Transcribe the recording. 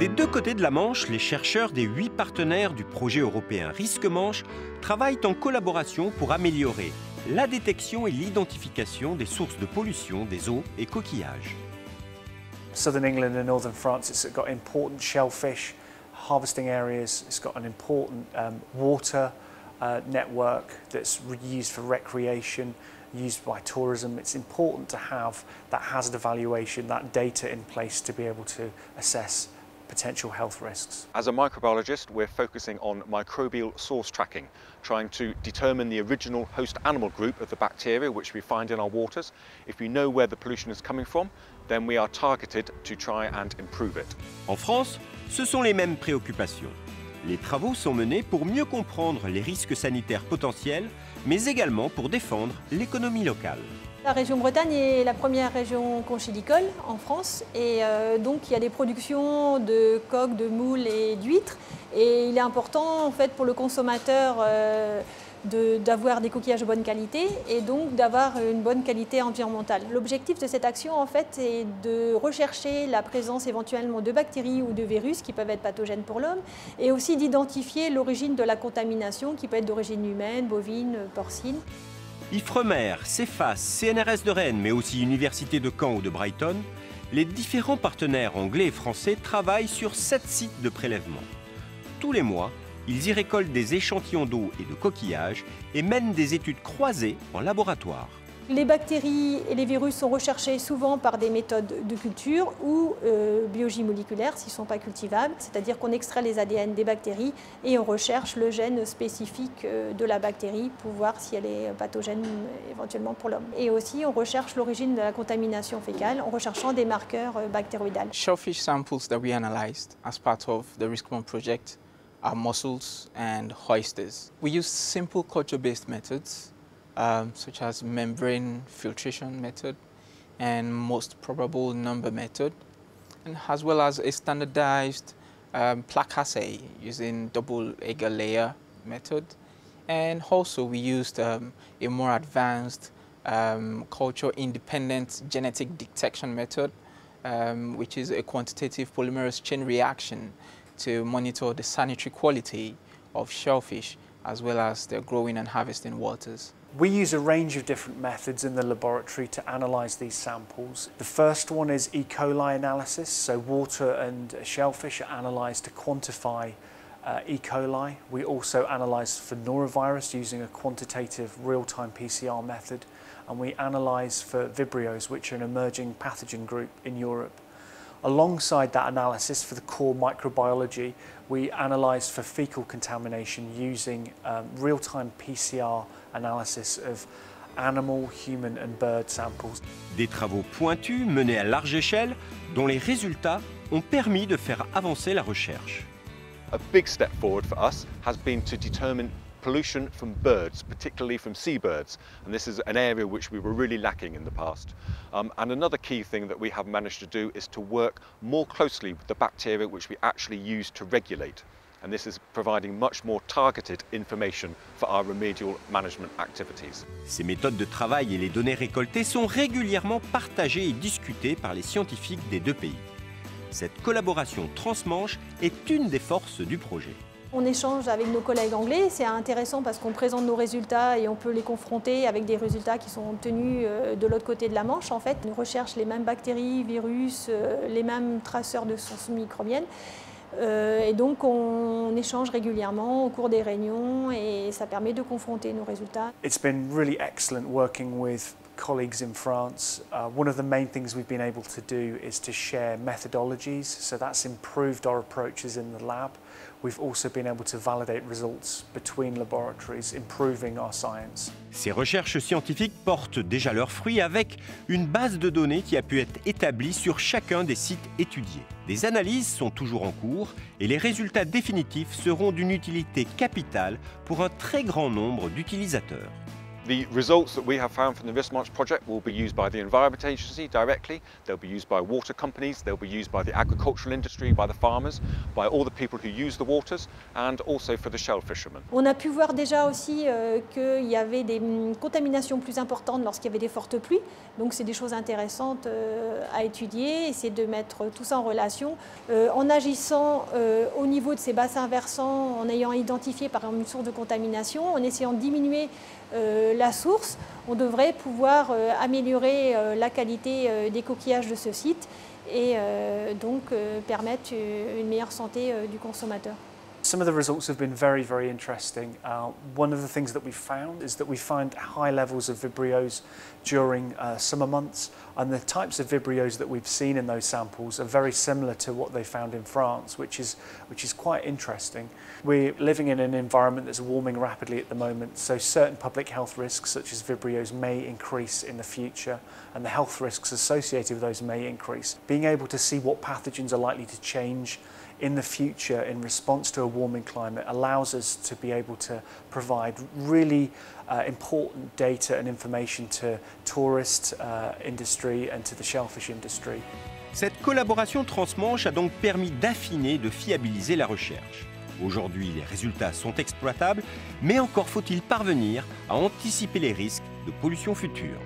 Des deux côtés de la Manche, les chercheurs des 8 partenaires du projet européen Risque-Manche travaillent en collaboration pour améliorer la détection et l'identification des sources de pollution des eaux et coquillages. Southern England and northern France, it's got important shellfish harvesting areas. It's got an important water network that's used for recreation, used by tourism. It's important to have that hazard evaluation, that data in place to be able to assess potential health risks. As a microbiologist, we're focusing on microbial source tracking, trying to determine the original host animal group of the bacteria which we find in our waters. If we know where the pollution is coming from, then we are targeted to try and improve it. En France, ce sont les mêmes préoccupations. Les travaux sont menés pour mieux comprendre les risques sanitaires potentiels, mais également pour défendre l'économie locale. La région Bretagne est la première région conchylicole en France et donc il y a des productions de coques, de moules et d'huîtres et il est important en fait pour le consommateur d'avoir des coquillages de bonne qualité et donc d'avoir une bonne qualité environnementale. L'objectif de cette action en fait est de rechercher la présence éventuellement de bactéries ou de virus qui peuvent être pathogènes pour l'homme et aussi d'identifier l'origine de la contamination qui peut être d'origine humaine, bovine, porcine. Ifremer, Cefas, CNRS de Rennes, mais aussi Université de Caen ou de Brighton, les différents partenaires anglais et français travaillent sur 7 sites de prélèvement. Tous les mois, ils y récoltent des échantillons d'eau et de coquillages et mènent des études croisées en laboratoire. Les bactéries et les virus sont recherchés souvent par des méthodes de culture ou biologie moléculaire s'ils ne sont pas cultivables, c'est-à-dire qu'on extrait les ADN des bactéries et on recherche le gène spécifique de la bactérie pour voir si elle est pathogène éventuellement pour l'homme. Et aussi on recherche l'origine de la contamination fécale en recherchant des marqueurs bactéroïdales. Shellfish samples that we analyzed as part of the Risque-Manche project are mussels and oysters. We use simple culture-based methods such as membrane filtration method and most probable number method, and as well as a standardized plaque assay using double agar layer method. And also we used a more advanced culture-independent genetic detection method, which is a quantitative polymerase chain reaction to monitor the sanitary quality of shellfish as well as their growing and harvesting waters. We use a range of different methods in the laboratory to analyse these samples. The first one is E. coli analysis, so water and shellfish are analysed to quantify E. coli. We also analyse for norovirus using a quantitative real-time PCR method, and we analyse for Vibrios, which are an emerging pathogen group in Europe. Alongside that analysis for the core microbiology, we analyse for fecal contamination using real-time PCR analysis of animal, human and bird samples. Des travaux pointus menés à large échelle dont les résultats ont permis de faire avancer la recherche. A big step forward for us has been to determine pollution from birds, particularly from seabirds, and this is an area which we were really lacking in the past. And another key thing that we have managed to do is to work more closely with the bacteria which we actually use to regulate, and this is providing much more targeted information for our remedial management activities. Ces méthodes de travail et les données récoltées sont régulièrement partagées et discutées par les scientifiques des deux pays. Cette collaboration transmanche est une des forces du projet. On échange avec nos collègues anglais, c'est intéressant parce qu'on présente nos résultats et on peut les confronter avec des résultats qui sont obtenus de l'autre côté de la Manche. En fait, on recherche les mêmes bactéries, virus, les mêmes traceurs de sources microbiennes. Et donc on échange régulièrement au cours des réunions et ça permet de confronter nos résultats. It's been really excellent working with colleagues in France. One of the main things we've been able to do is to share methodologies, so that's improved our approaches in the lab. We've also been able to validate results between laboratories, improving our science. Ces recherches scientifiques portent déjà leurs fruits avec une base de données qui a pu être établie sur chacun des sites étudiés. Des analyses sont toujours en cours et les résultats définitifs seront d'une utilité capitale pour un très grand nombre d'utilisateurs. The results that we have found from the Rismarch project will be used by the Environment Agency directly, they'll be used by water companies, they'll be used by the agricultural industry, by the farmers, by all the people who use the waters, and also for the shell fishermen. On a pu voir déjà aussi qu'il y avait des contaminations plus importantes lorsqu'il y avait des fortes pluies, donc c'est des choses intéressantes à étudier, essayer de mettre tout ça en relation, en agissant au niveau de ces bassins versants, en ayant identifié par exemple une source de contamination, en essayant de diminuer la source, on devrait pouvoir améliorer la qualité des coquillages de ce site et donc permettre une meilleure santé du consommateur. Some of the results have been very, very interesting. One of the things that we found is that we find high levels of Vibrios during summer months, and the types of Vibrios that we've seen in those samples are very similar to what they found in France, which is quite interesting. We're living in an environment that's warming rapidly at the moment, so certain public health risks such as Vibrios may increase in the future, and the health risks associated with those may increase. Being able to see what pathogens are likely to change in the future in response to a warming climate allows us to be able to provide really important data and information to tourist industry and to the shellfish industry. Cette collaboration transmanche a donc permis d'affiner et de fiabiliser la recherche. Aujourd'hui, les résultats sont exploitables, mais encore faut-il parvenir à anticiper les risques de pollution future.